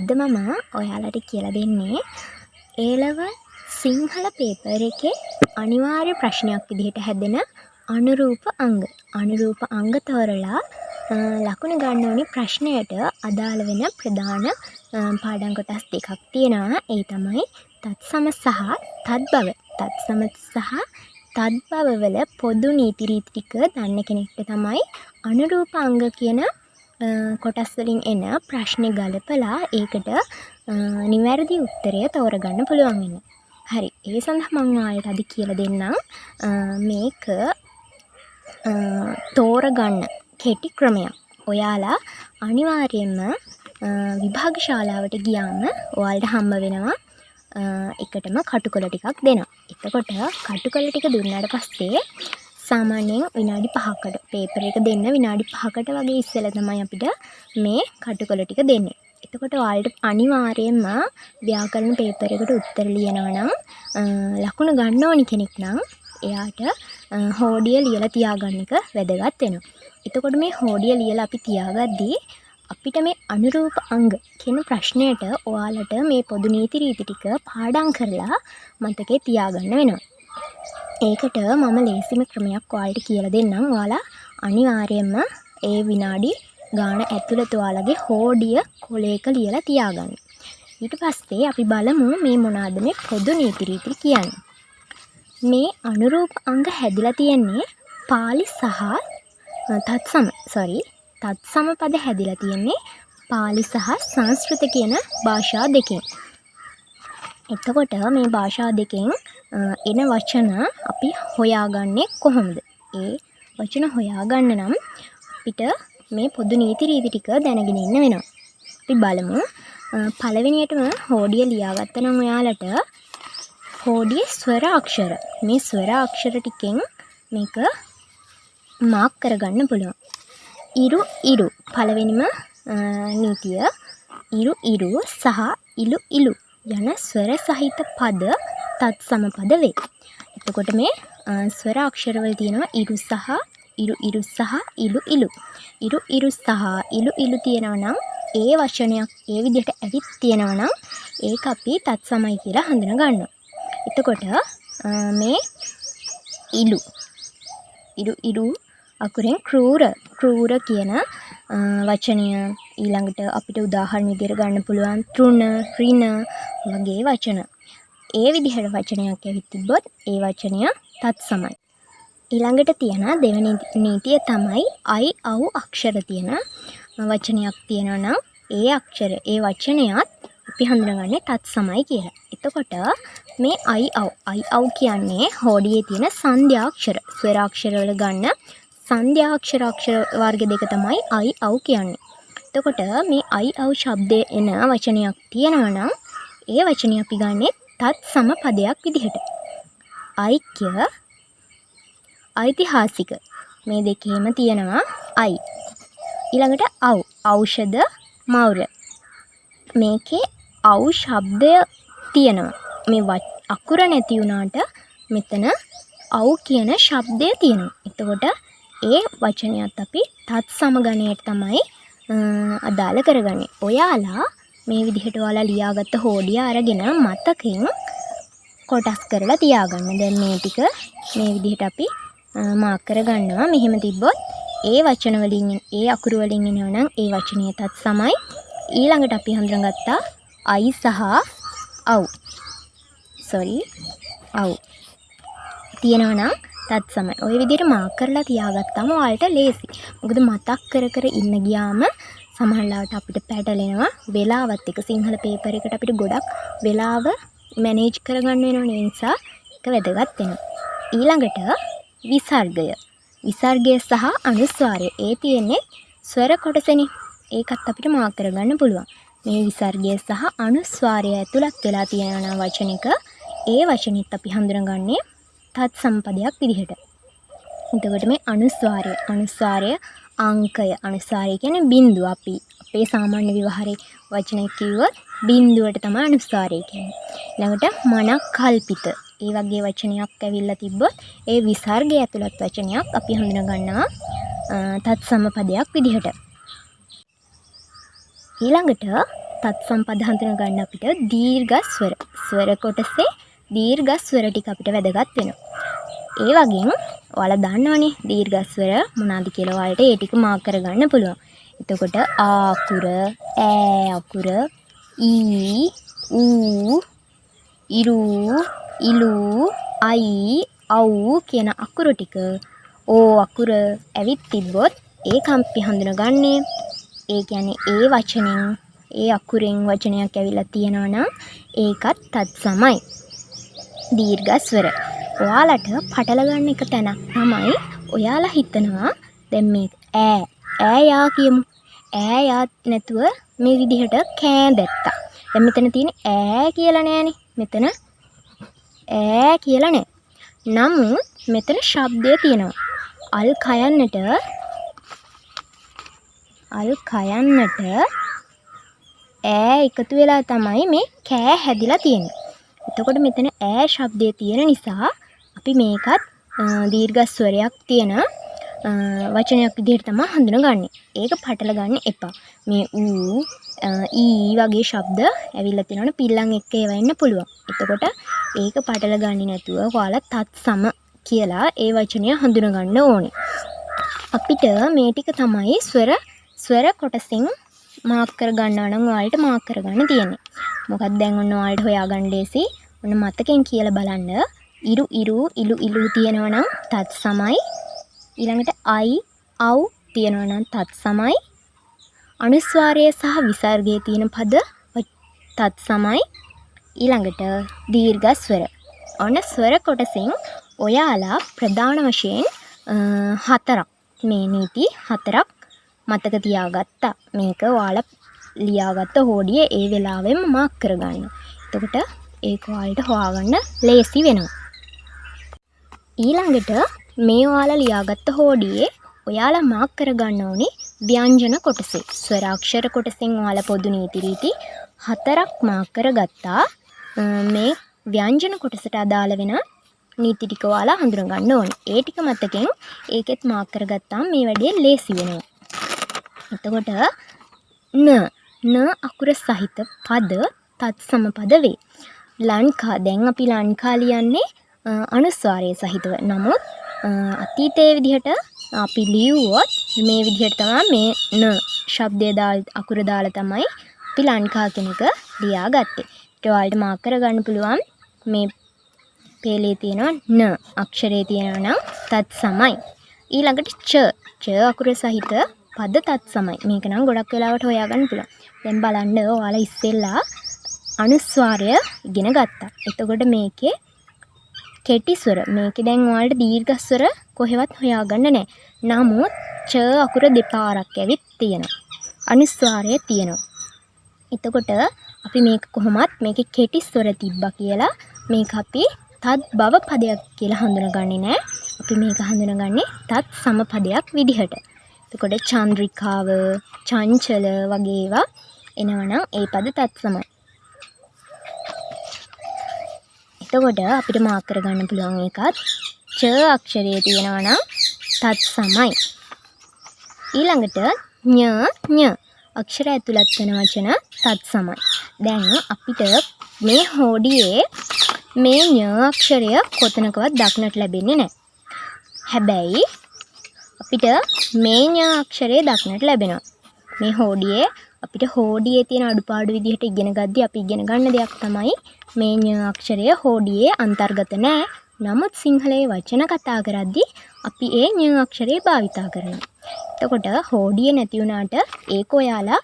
අද මම ඔයාලට කියලා දෙන්නේ A-level සිංහල පේපර් එකේ අනිවාර්ය ප්‍රශ්නයක් විදිහට හැදෙන අනුරූප අංග. අනුරූප අංග තෝරලා ලකුණු ගන්න ඕනි ප්‍රශ්නයට අදාළ වෙන ප්‍රධාන පාඩම් කොටස් දෙකක් තියෙනවා. ඒ තමයි තත්සම සහ තද්භව. තත්සම සහ තද්භව වල පොදු නීති රීති ටික දන්න කෙනෙක්ට තමයි අනුරූප අංග කියන කොටස් වලින් එන ප්‍රශ්නේ ගලපලා ඒකට නිවැරදි උත්තරය තෝරගන්න පුළුවන් වෙනවා. හරි. ඒ සඳහා මම ඔයාලට අද කියලා දෙන්නම් මේක තෝරගන්න කෙටි ක්‍රමයක්. ඔයාලා අනිවාර්යයෙන්ම විභාග ශාලාවට ගියාම ඔයාලට හම්බ වෙනවා එකටම කටුකොළ ටිකක් දෙනවා. එතකොට කටුකොළ ටික දුන්නාට පස්සේ සාමාන්‍යයෙන් විනාඩි 5කට පේපර් එක දෙන්න විනාඩි 5කට වගේ ඉස්සෙල්ලා තමයි අපිට මේ කටුකොළ ටික දෙන්නේ. එතකොට ඔයාලට අනිවාර්යයෙන්ම ව්‍යාකරණ පේපර් එකට උත්තර ලියනවා නම් ලකුණු ගන්න ඕනි කෙනෙක් නම් එයාට හෝඩිය ලියලා තියාගන්න එක වැදගත් වෙනවා. එතකොට මේ හෝඩිය ලියලා අපි තියාගද්දී අපිට මේ අනුරූප අංග කියන ප්‍රශ්නයට ඔයාලට මේ පොදු නීති රීති ටික පාඩම් කරලා මතකේ තියාගන්න වෙනවා. ඒකට මම ලේසිම ක්‍රමයක් ඔයාලට කියලා දෙන්නම්. ඔයාලා අනිවාර්යයෙන්ම ඒ විනාඩි ගාන ඇතුළත ඔයාලගේ හෝඩිය කොලයක ලියලා තියාගන්න. ඊට පස්සේ අපි බලමු මේ මොනවාද මේ පොදු නීති රීති කියන්නේ. මේ අනුරූප අංග හැදිලා තියෙන්නේ පාලි සහ තත්සම පද හැදිලා තියෙන්නේ පාලි සහ සංස්කෘත කියන භාෂා දෙකෙන්. එතකොට මේ භාෂා දෙකෙන් එන වචන අපි හොයාගන්නේ කොහොමද? ඒ වචන හොයාගන්න නම් අපිට මේ පොදු නීති රීති ටික දැනගෙන ඉන්න වෙනවා. අපි බලමු. පළවෙනියටම හෝඩිය ලියාගත්ත නම් ඔයාලට හෝඩියේ ස්වර අක්ෂර. මේ ස්වර අක්ෂර ටිකෙන් මේක මාක් කරගන්න පුළුවන්. ඉරු ඉරු පළවෙනිම නීතිය ඉරු ඉරු සහ ඉලු ඉලු යන ස්වර සහිත පද තත්සම පද වේ. එතකොට මේ ස්වර අක්ෂර වල තියෙනවා ඉරු සහ ඉරු ඉරු සහ ඉලු ඉලු. ඉරු ඉරු සහ ඉලු ඉලු තියෙනවා නම් ඒ වචනයක් ඒ විදිහට ඇවිත් තියෙනවා නම් ඒක අපි තත්සමයි කියලා හඳුනා ගන්නවා. එතකොට මේ ඉලු ඉරු ඉරු අකුරෙන් ක්‍රූර කියන වචනය ඊළඟට අපිට උදාහරණ විදිහට ගන්න පුළුවන් තෘණ ඍණ වගේ වචන. ඒ විදිහට වචනයක් ඇවිත් තිබ්බොත් ඒ වචනය තත්සමයි. ඊළඟට තියෙන දෙවෙනි නීතිය තමයි අයි අව් අක්ෂර තියෙන වචනයක් තියෙනවා නම් ඒ අක්ෂර ඒ වචනයත් අපි හඳුනගන්නේ තත්සමයි කියලා. එතකොට මේ අයි අව් කියන්නේ හෝඩියේ තියෙන සංධ්‍යාක්ෂර ස්වරාක්ෂර වල ගන්න සංධ්‍යාක්ෂර වර්ග දෙක තමයි අයි අව් කියන්නේ. එතකොට මේ අයි අව් ශබ්දයේ එන වචනයක් තියෙනවා නම් ඒ වචනය අපි ගන්නේ තත්සම පදයක් විදිහට. ඓක්‍ය ඓතිහාසික මේ දෙකේම තියෙනවා අයි. ඊළඟට අව් ඖෂධ මෞර්ය. මේකේ අව් ශබ්දය තියෙනවා. මේ අකුර නැති වුණාට මෙතන අව් කියන ශබ්දය තියෙනවා. එතකොට ඒ වචනයත් අපි තත්සම ගණයට තමයි අදාළ කරගන්නේ. ඔයාලා මේ විදිහට ඔයාලා ලියාගත්ත හෝඩිය අරගෙන මතකෙන් කොටස් කරලා තියාගන්න. දැන් මේ ටික මේ විදිහට අපි මාක් කරගන්නවා. මෙහෙම තිබ්බොත් ඒ වචන වලින් ඒ අකුරු වලින් එනවා නම් ඒ වචනය තත්සමයි. ඊළඟට අපි හඳුනගත්තා අයි සහ අව්. අව් තියෙනවා නම් තත්සමයි. ওই විදිහට මාක් කරලා තියාගත්තාම ඔයාලට ලේසි. මොකද මතක් කර ඉන්න ගියාම සමහරවිට අපිට පැටලෙනවා. වෙලාවත් එක සිංහල පේපර් එකට අපිට ගොඩක් වෙලාව මැනේජ් කරගන්න වෙනවා. ඒ නිසා ඒක වැදගත් වෙනවා. ඊළඟට විසර්ගය සහ අනුස්වාරය. ඒ තියෙන්නේ ස්වර කොටසනේ. ඒකත් අපිට මාක් කරගන්න පුළුවන්. මේ විසර්ගය සහ අනුස්වාරය ඇතුළත් වෙලා තියෙන වචනික ඒ වචනෙත් අපි හඳුනගන්නේ තත්සම පදයක් විදිහට. එතකොට මේ අනුස්වාරය අංකය. අනුස්වාරය කියන්නේ බිංදුව. අපි අපේ සාමාන්‍ය ව්‍යවහාරයේ වචනයක් කිව්වොත් බිංදුවට තමයි අනුස්වාරය කියන්නේ. ඊළඟට මනක් කල්පිත. ඒ වගේ වචනයක් ඇවිල්ලා තිබ්බොත් ඒ විසර්ගය ඇතුළත් වචනයක් අපි හඳුනා ගන්නවා තත්සම පදයක් විදිහට. ඊළඟට තත්සම පද හඳුනා ගන්න අපිට දීර්ඝ ස්වර. ස්වර කොටසේ දීර්ඝ ස්වර ටික අපිට වැදගත් වෙනවා. ඒ වගේම ඔයාලා දන්නවනේ දීර්ඝ ස්වර මොනවාද කියලා ඔයාලට ඒ ටික මාක් කරගන්න පුළුවන්. එතකොට ආ අකුර, ඈ අකුර, ඊ, ඌ, ඉරු, ඉලු, අයි, අව් කියන අකුරු ටික ඕ අකුර ඇවිත් තිබ්බොත් ඒක අපි හඳුනගන්නේ. ඒ කියන්නේ ඒ වචනෙන් ඒ අකුරෙන් වචනයක් ඇවිල්ලා තියෙනවා නම් ඒකත් තත්සමයි. දීර්ඝ ස්වර. ඔයාලට පටල ගන්න එක තැනක් තමයි ඔයාලා හිතනවා දැන් මේ ඈ යා කියමු. ඈ යා නැතුව මේ විදිහට කෑ දැත්තා. දැන් මෙතන තියෙන ඈ කියලා නෑනේ. මෙතන ඈ කියලා නෑ. නමුත් මෙතන ශබ්දය තියෙනවා. අල් කයන්නට ඈ එකතු වෙලා තමයි මේ කෑ හැදිලා තියෙන්නේ. එතකොට මෙතන ඈ ශබ්දය තියෙන නිසා අපි මේකත් දීර්ඝ ස්වරයක් තියෙන වචනයක් විදිහට තමයි හඳුනගන්නේ. ඒක පටල ගන්න එපා. මේ ඌ ඊ වගේ ශබ්ද ඇවිල්ලා තියෙනවනේ පිල්ලම් එක්ක ඒවා එන්න පුළුවන්. එතකොට ඒක පටල ගන්නේ නැතුව ඔයාලා තත්සම කියලා ඒ වචනය හඳුනගන්න ඕනේ. අපිට මේ ටික තමයි ස්වර කොටසින් මාක් කර ගන්නවා නම් ඔයාලට මාක් කරගන්න තියෙන්නේ. මොකක්ද දැන් ඔන්න ඔයාලට හොයාගන්න ලේසි. ඔන්න මතකෙන් කියලා බලන්න. ඉරු ඉලු තියෙනවා නම් තත්සමයි. ඊළඟට අයි අව් තියෙනවා නම් තත්සමයි. අනුස්වාරය සහ විසර්ගයේ තියෙන පද තත්සමයි. ඊළඟට දීර්ඝ ස්වර. ඔන්න ස්වර කොටසින් ඔයාලා ප්‍රධාන වශයෙන් 4ක් මේ නීති 4ක් මතක තියාගත්තා. මේක ඔයාලා ලියාගත්ත හෝඩියේ ඒ වෙලාවෙම මාක් කරගන්න. එතකොට ඒක ඔයාලට හොයාගන්න ලේසි වෙනවා. ඊළඟට මේ ඔයාලා ලියාගත්ත හෝඩියේ ඔයාලා මාක් කරගන්න ඕනේ ව්‍යංජන කොටසේ. ස්වරාක්ෂර කොටසෙන් ඔයාලා පොදු නීති රීති 4ක් මාක් කරගත්තා. මේ ව්‍යංජන කොටසට අදාළ වෙන නීති ටික ඔයාලා හඳුනා ගන්න ඕනේ. ඒ ටික මතකෙන් ඒකෙත් මාක් කරගත්තාම මේ වැඩේ ලේසි වෙනවා. එතකොට න අකුර සහිත පද තත්සම පද වේ. ලංකා දැන් අපි ලංකා ලියන්නේ අනුස්වාරය සහිතව. නමුත් අතීතයේ විදිහට අපි ලියුවොත් මේ විදිහට තමයි මේ න ශබ්දය අකුර දාලා තමයි අපි ලංකා කෙනෙක් ලියාගත්තේ. ඊට ඔයාලට මාක් කරගන්න පුළුවන් මේ පේලේ තියෙනවා න අක්ෂරයේ තියෙනවා නම් තත්සමයි. ඊළඟට ච අකුර සහිත පද තත්සමයි. මේක නම් ගොඩක් වෙලාවට හොයාගන්න පුළුවන්. දැන් බලන්න ඔයාලා ඉස්සෙල්ලා අනුස්වාරය ඉගෙන ගත්තා. එතකොට මේකේ කෙටි ස්වර. මේකේ දැන් ඔයාලට දීර්ඝ ස්වර කොහෙවත් හොයාගන්න නැහැ. නමුත් ච අකුර දෙපාරක් ඇවිත් තියෙනවා. අනුස්වාරය තියෙනවා. එතකොට අපි මේක කොහොමත් මේකේ කෙටි ස්වර තිබ්බා කියලා මේක අපි තත් බව පදයක් කියලා හඳුනගන්නේ නැහැ. අපි මේක හඳුනගන්නේ තත් සම පදයක් විදිහට. එතකොට චන්ද්‍රිකාව, චංචල වගේ ඒවා එනවනම් ඒ පද තත්සමයි. එතකොට අපිට මාක් කරගන්න පුළුවන් එකත් ච අක්ෂරයේ තියෙනවා නම් තත්සමයි. ඊළඟට ඤ අක්ෂර ඇතුළත් වෙන වචන තත්සමයි. දැන් අපිට මේ හෝඩියේ මේ ඤ අක්ෂරය කොතනකවත් දක්නට ලැබෙන්නේ නැහැ. හැබැයි අපිට මේ ඤ අක්ෂරය දක්නට ලැබෙනවා. මේ හෝඩියේ අපිට හෝඩියේ තියෙන අඩුපාඩු විදිහට ඉගෙන ගද්දි අපි ඉගෙන ගන්න දෙයක් තමයි මේ ඤ අක්ෂරය හෝඩියේ අන්තර්ගත නැහැ. නමුත් සිංහලයේ වචන කතා කරද්දී අපි ඒ ඤ අක්ෂරය භාවිතා කරනවා. එතකොට හෝඩිය නැති වුණාට ඒක ඔයාලා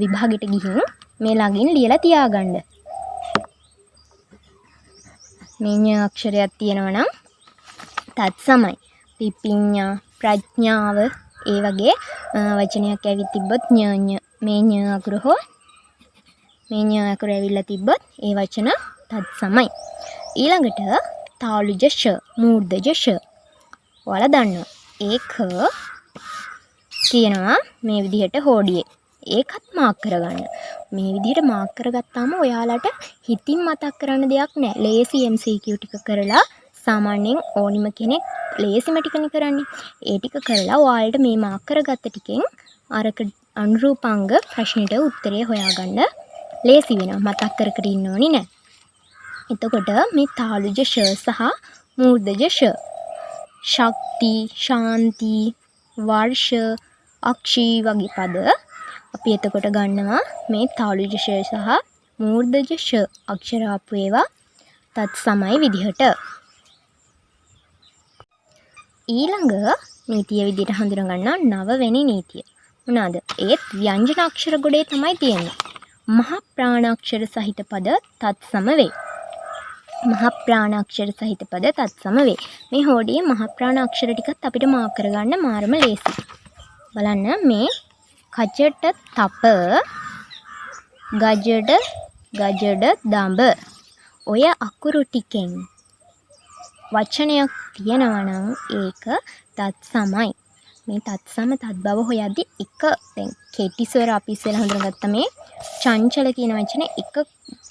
විභාගෙට ගිහින් මේ ළඟින් ලියලා තියාගන්න. මේ ඤ අක්ෂරයක් තියෙනවා නම් තත්සමයි. පිපිඤ්ඤා, ප්‍රඥාව ඒ වගේ වචනයක් ඇවිත් තිබ්බොත් ඤ මේ ඤ අකුර හෝ මේ ඤ අකුර ඇවිල්ලා තිබ්බොත් ඒ වචන තත්සමයි. ඊළඟට තාලුජ ෂ, මූර්ධජ ෂ. ඔයාලා දන්නවා. ඒක තියෙනවා මේ විදිහට හෝඩියේ. ඒකත් මාක් කරගන්න. මේ විදිහට මාක් කරගත්තාම ඔයාලට හිතින් මතක් කරන්න දෙයක් නැහැ. ලේසි MCQ ටික කරලා සාමාන්‍යයෙන් ඕනිම කෙනෙක් ලේසිම ටිකනේ කරන්නේ. ඒ ටික කරලා ඔයාලට මේ මාක් කරගත්ත ටිකෙන් අරක අනුරූපාංග ප්‍රශ්නෙට උත්තරය හොයාගන්න ලේසි වෙනවා. මතක් කර කර ඉන්න ඕනි නෑ. එතකොට මේ තාලුජ ෂ සහ මූර්ධජ ෂ ශක්ති, ශාන්ති, වර්ෂ, අක්ෂී වගේ පද අපි එතකොට ගන්නවා මේ තාලුජ ෂ සහ මූර්ධජ ෂ අක්ෂර ආපු ඒවා තත්සමයි විදිහට. ඊළඟ නීතිය විදිහට හඳුනගන්න 9 වෙනි නීතිය. මොනවාද? ඒත් ව්‍යංජන අක්ෂර ගොඩේ තමයි තියෙන්නේ. මහ ප්‍රාණාක්ෂර සහිත පද තත්සම වේ. මහ ප්‍රාණාක්ෂර සහිත පද තත්සම වේ. මේ හෝඩියේ මහ ප්‍රාණාක්ෂර ටිකත් අපිට මාක් කරගන්න මාරම ලේසි. බලන්න මේ කජට තප, ගජඩ දඹ ඔය අකුරු ටිකෙන් වචනයක් තියෙනවා නම් ඒක තත්සමයි. මේ තත්සම තත්බව හොයද්දි එක දැන් කෙටි ස්වර අපි ඉස්සෙල්ලා හඳුනගත්ත මේ චංචල කියන වචනේ එක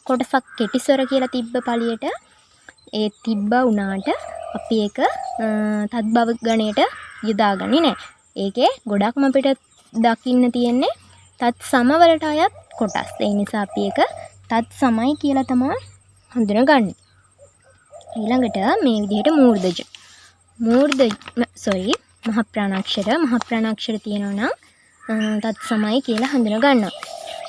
කොටසක් කෙටි ස්වර කියලා තිබ්බ පළියට ඒ තිබ්බ උනාට අපි ඒක තත්බව ගණයට යොදාගන්නේ නැහැ. ඒකේ ගොඩක්ම අපිට දකින්න තියෙන්නේ තත්සම වලට අයත් කොටස්. ඒ නිසා අපි ඒක තත්සමයි කියලා තමයි හඳුනගන්නේ. ඊළඟට මේ විදිහට මහ ප්‍රාණාක්ෂර තියෙනවා නම් තත්සමයි කියලා හඳුන ගන්නවා.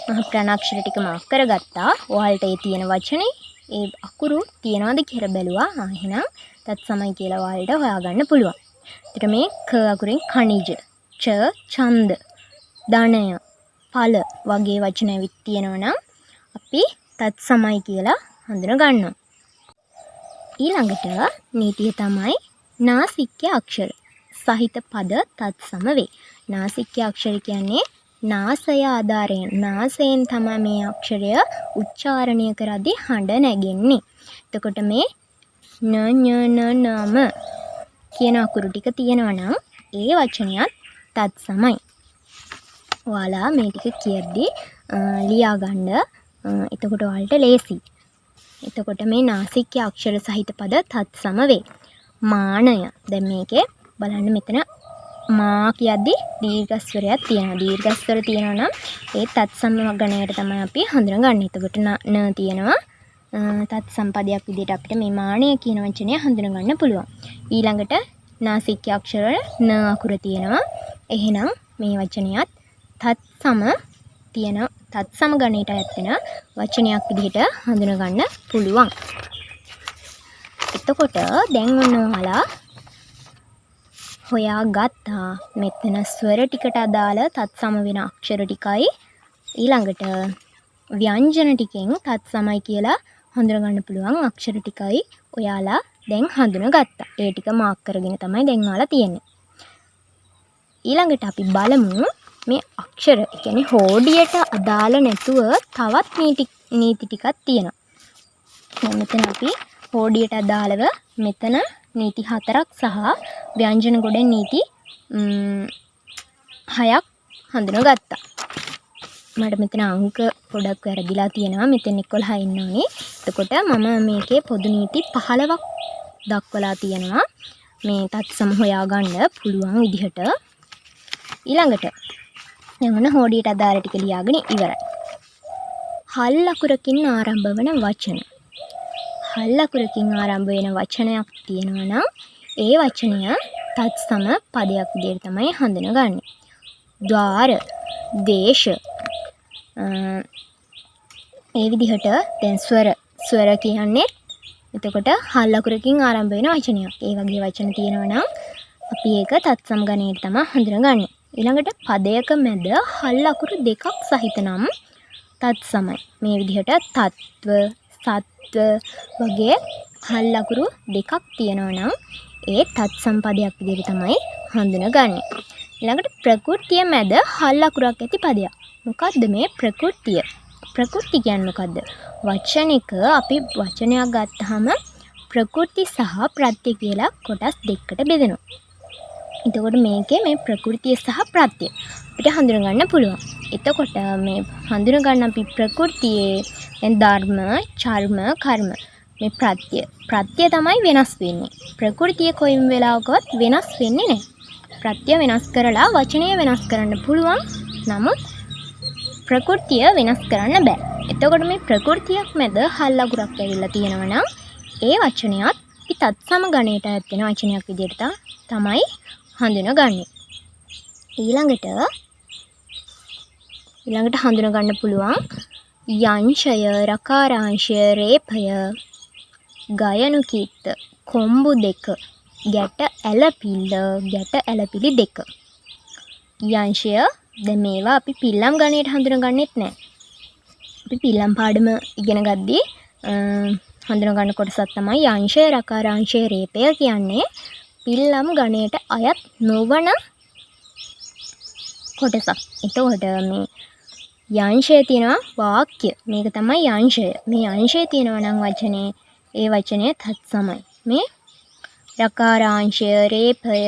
මහ ප්‍රාණාක්ෂර ටික මාක් කරගත්තා. ඔයාලට ඒ තියෙන වචනේ ඒ අකුරු තියනවාද කියලා බැලුවා. එහෙනම් තත්සමයි කියලා ඔයාලට හොයාගන්න පුළුවන්. ඊට මේ ක අකුරෙන් khනිජ, ච ඡන්ද, ධනය, ඵල වගේ වචන ඇවිත් තියෙනවා නම් අපි තත්සමයි කියලා හඳුන ගන්නවා. ඊළඟට නීතිය තමයි නාසික්‍ය අක්ෂර සහිත පද තත්සම වේ. නාසික්‍ය අක්ෂර කියන්නේ නාසය ආධාරයෙන් නාසයෙන් තමයි මේ අක්ෂරය උච්චාරණය කරද්දී හඬ නැගෙන්නේ. එතකොට මේ නම කියන අකුරු ටික තියෙනවා නම් ඒ වචනයත් තත්සමයි. ඔයාලා මේ ටික කියද්දී ලියා ගන්න. එතකොට ඔයාලට ලේසි. එතකොට මේ නාසික්‍ය අක්ෂර සහිත පද තත්සම වේ. මානය. දැන් මේකේ බලන්න මෙතන මා කියද්දි දීර්ඝස්වරයක් තියෙනවා. දීර්ඝස්වර තියෙනවා නම් ඒ තත්සම ගණයට තමයි අපි හඳුනගන්නේ. එතකොට න තියෙනවා. තත්සම් පදයක් විදිහට අපිට මේ මානය කියන වචනය හඳුනගන්න පුළුවන්. ඊළඟට නාසික්‍ය අක්ෂර වල න අකුර තියෙනවා. එහෙනම් මේ වචනයත් තත්සම ගණයට අයත් වෙන වචනයක් විදිහට හඳුනගන්න පුළුවන්. එතකොට දැන් ඔන්න ඔයාලා හොයාගත්තා මෙතන ස්වර ටිකට අදාළ තත්සම වෙන අක්ෂර ටිකයි ඊළඟට ව්‍යංජන ටිකෙන් තත්සමයි කියලා හඳුනගන්න පුළුවන් අක්ෂර ටිකයි ඔයාලා දැන් හඳුනගත්තා. ඒ ටික මාක් කරගෙන තමයි දැන් ඔයාලා තියෙන්නේ. ඊළඟට අපි බලමු මේ අක්ෂර කියන්නේ හෝඩියට අදාළ නැතුව තවත් නීති ටිකක් තියෙනවා. දැන් මෙතන අපි හෝඩියට අදාළව මෙතන නීති 4ක් සහ ව්‍යංජන ගොඩෙන් නීති 6ක් හඳුනගත්තා. මට මෙතන අංක පොඩක් වැරදිලා තියෙනවා. මෙතන 11 ඉන්න ඕනේ. එතකොට මම මේකේ පොදු නීති 15ක් දක්වලා තියෙනවා. මේ තත්සම හොයාගන්න පුළුවන් විදිහට. ඊළඟට යවන හෝඩියට අදාළ ටික ලියාගෙන ඉවරයි. හල් අකුරකින් ආරම්භ වන වචන. හල් අකුරකින් ආරම්භ වෙන වචනයක් තියෙනවා නම් ඒ වචනය තත්සම පදයක් විදිහට තමයි හඳුනගන්නේ. ద్వාර, දේශ ඒ විදිහට දැන් ස්වර කියන්නේ එතකොට හල් අකුරකින් ආරම්භ වෙන වචනයක්. ඒ වගේ වචන තියෙනවා නම් අපි ඒක තත්සම ගණයට තමයි හඳුනගන්නේ. ඊළඟට පදයක මැද හල් අකුරු දෙකක් සහිත නම් තත්සමයි. මේ විදිහට තත්ව, සත්ව වගේ හල් අකුරු දෙකක් තියෙනවා නම් ඒ තත්සම් පදයක් විදිහට තමයි හඳුනගන්නේ. ඊළඟට ප්‍රකෘතිය මැද හල් අකුරක් ඇති පදයක්. මොකද්ද මේ ප්‍රකෘතිය? ප්‍රකෘති කියන්නේ මොකද්ද? වචනික අපි වචනයක් ගත්තාම ප්‍රකෘති සහ ප්‍රත්‍ය කියලා කොටස් දෙකකට බෙදෙනවා. එතකොට මේකේ මේ ප්‍රකෘතිය සහ ප්‍රත්‍ය අපිට හඳුනගන්න පුළුවන්. එතකොට මේ හඳුනගන්න අපි ප්‍රකෘතියේ දැන් ධර්ම, චර්ම, කර්ම මේ ප්‍රත්‍ය තමයි වෙනස් වෙන්නේ. ප්‍රකෘතිය කොයිම වෙලාවකවත් වෙනස් වෙන්නේ නැහැ. ප්‍රත්‍ය වෙනස් කරලා වචනය වෙනස් කරන්න පුළුවන්. නමුත් ප්‍රകൃතිය වෙනස් කරන්න බෑ. එතකොට මේ ප්‍රകൃතියක් මැද හල් ලකුරක් ඇවිල්ලා තියෙනවා නම් ඒ වචනයත් අපි තත්සම ගණයට අයත් වෙන වචනයක් විදිහට තමයි හඳුනගන්නේ. ඊළඟට හඳුන ගන්න පුළුවන් යංශය, රකාරාංශය, රේපය, ගයනු කිත්ත, කොම්බු දෙක, ගැට ඇලපිල්ල, ගැට ඇලපිලි දෙක. යංශය දැන් මේවා අපි පිල්ලම් ගණයට හඳුනගන්නෙත් නැහැ. අපි පිල්ලම් පාඩම ඉගෙන ගද්දී හඳුන ගන්න කොටසක් තමයි යංශය, රකාරාංශය, රේපය කියන්නේ පිල්ලම් ගණයට අයත් නොවන කොටසක්. එතකොට මේ යංශය තියෙනවා වාක්‍ය. මේක තමයි යංශය. මේ යංශය තියෙනවා නම් වචනේ ඒ වචනේ තත්සමයි. මේ රකාරාංශය, රේපය,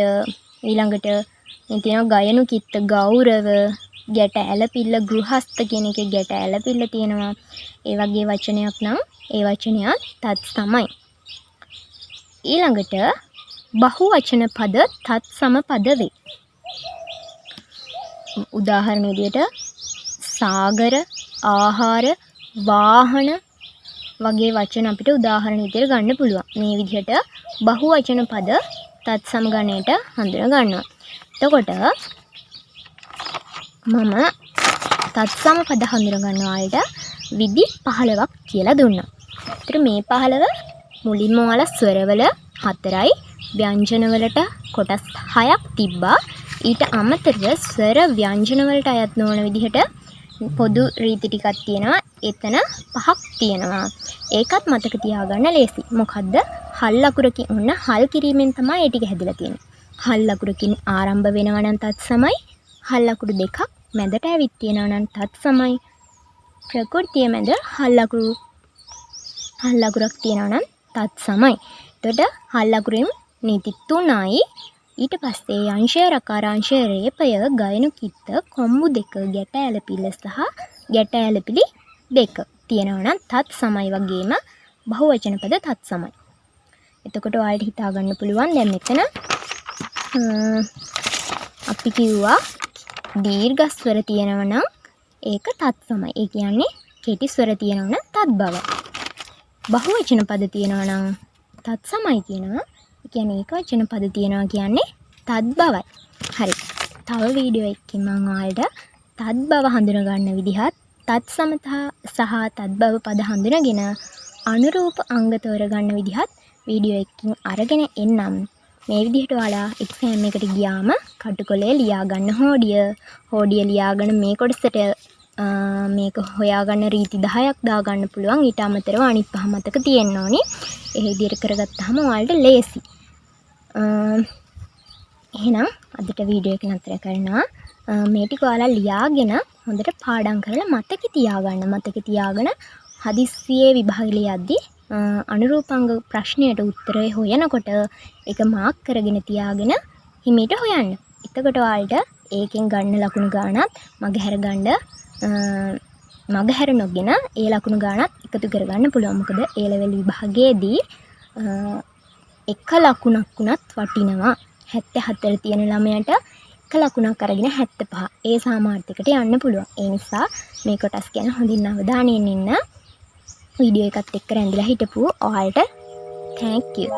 ඊළඟට මේ තියෙනවා ගයනු කිත්ත, ගෞරව, ගැට ඇලපිල්ල, ගෘහස්ත කියන එකේ ගැට ඇලපිල්ල තියෙනවා. ඒ වගේ වචනයක් නම් ඒ වචනයත් තත්සමයි. ඊළඟට බහුවචන පද තත්සම පද වේ. උදාහරණ විදියට සාගර, ආහාර, වාහන වගේ වචන අපිට උදාහරණ විදියට ගන්න පුළුවන්. මේ විදිහට බහුවචන පද තත්සම ගණයට හඳුන ගන්නවා. එතකොට මම තත්සම පද හඳුන ගන්න ආයත විදි 15ක් කියලා දුන්නා. ඒතර මේ 15 මුලින්ම ඔයාලා ස්වරවල 4යි, ව්‍යංජන වලට කොටස් 6ක් තිබ්බා. ඊට අමතරව ස්වර ව්‍යංජන වලට අයත් නොවන විදිහට පොදු රීති ටිකක් තියෙනවා. එතන 5ක් තියෙනවා. ඒකත් මතක තියාගන්න ලේසි. මොකද්ද? හල් ලකුරකින් ඔන්න හල් කිරීමෙන් තමයි ඒ ටික හැදිලා තියෙන්නේ. හල් ලකුරකින් ආරම්භ වෙනවා නම් තත්සමයි. හල් ලකුරු දෙකක් මැදට ඇවිත් තියෙනවා නම් තත්සමයි. ප්‍රകൃතිය මැද හල් ලකුරක් තියෙනවා නම් තත්සමයි. එතකොට හල් ලකුරෙන් නීති 3යි. ඊට පස්සේ යංශය, රකාරාංශය, රේපය, ගයනු කිත්ත, කොම්බු දෙක, ගැට ඇලපිල්ල සහ ගැට ඇලපිලි දෙක තියෙනවා නම් තත්සමයි. වගේම බහුවචන පද තත්සමයි. එතකොට ඔයාලට හිතා ගන්න පුළුවන් දැන් මෙතන අපි කිව්වා දීර්ඝ ස්වර තියෙනවා නම් ඒක තත්සමයි. ඒ කියන්නේ කෙටි ස්වර තියෙනවා නම් තත් බව. බහුවචන පද තියෙනවා නම් තත්සමයි කියනවා. ඒ කියන්නේ ඒක වචන පද තියෙනවා කියන්නේ තත් බවයි. හරි. තව වීඩියෝ එකකින් මම ඔයාලට තත් බව හඳුන ගන්න විදිහත් තත්සමතා සහ තත් බව පද හඳුනගෙන අනුරූප අංග තෝරගන්න විදිහත් වීඩියෝ එකකින් අරගෙන එන්නම්. මේ විදිහට ඔයාලා එක්සෑම් එකට ගියාම කටුකොලේ ලියා ගන්න හෝඩිය ලියාගෙන මේ කොටසට මේක හොයාගන්න රීති 10ක් දාගන්න පුළුවන්. ඊට අමතරව අනිත් පහ මතක තියෙන්න ඕනි. ඒ විදිහට කරගත්තාම ඔයාලට ලේසි. එහෙනම් අදට වීඩියෝ එක නතර කරනවා. මේ ටික ඔයාලා ලියාගෙන හොඳට පාඩම් කරලා මතක තියාගෙන හදිස්සියේ විභාග ලියද්දී අනුරූපාංග ප්‍රශ්නයට උත්තරය හොයනකොට ඒක මාක් කරගෙන තියාගෙන හිමීට හොයන්න. එතකොට ඔයාලට ඒකෙන් ගන්න ලකුණු ගාණත් මගහැර නොගෙන ඒ ලකුණු ගාණත් එකතු කරගන්න පුළුවන්. මොකද ඒ ලෙවල් විභාගයේදී එක ලකුණක් වුණත් වටිනවා. 74 තියෙන ළමයට එක ලකුණක් අරගෙන 75 ඒ සාමාර්ථයකට යන්න පුළුවන්. ඒ නිසා මේ කොටස් ගැන හොඳින් අවධානයෙන් ඉන්න. වීඩියෝ එකත් එක්ක රැඳිලා හිටපු ඔයාලට thank you.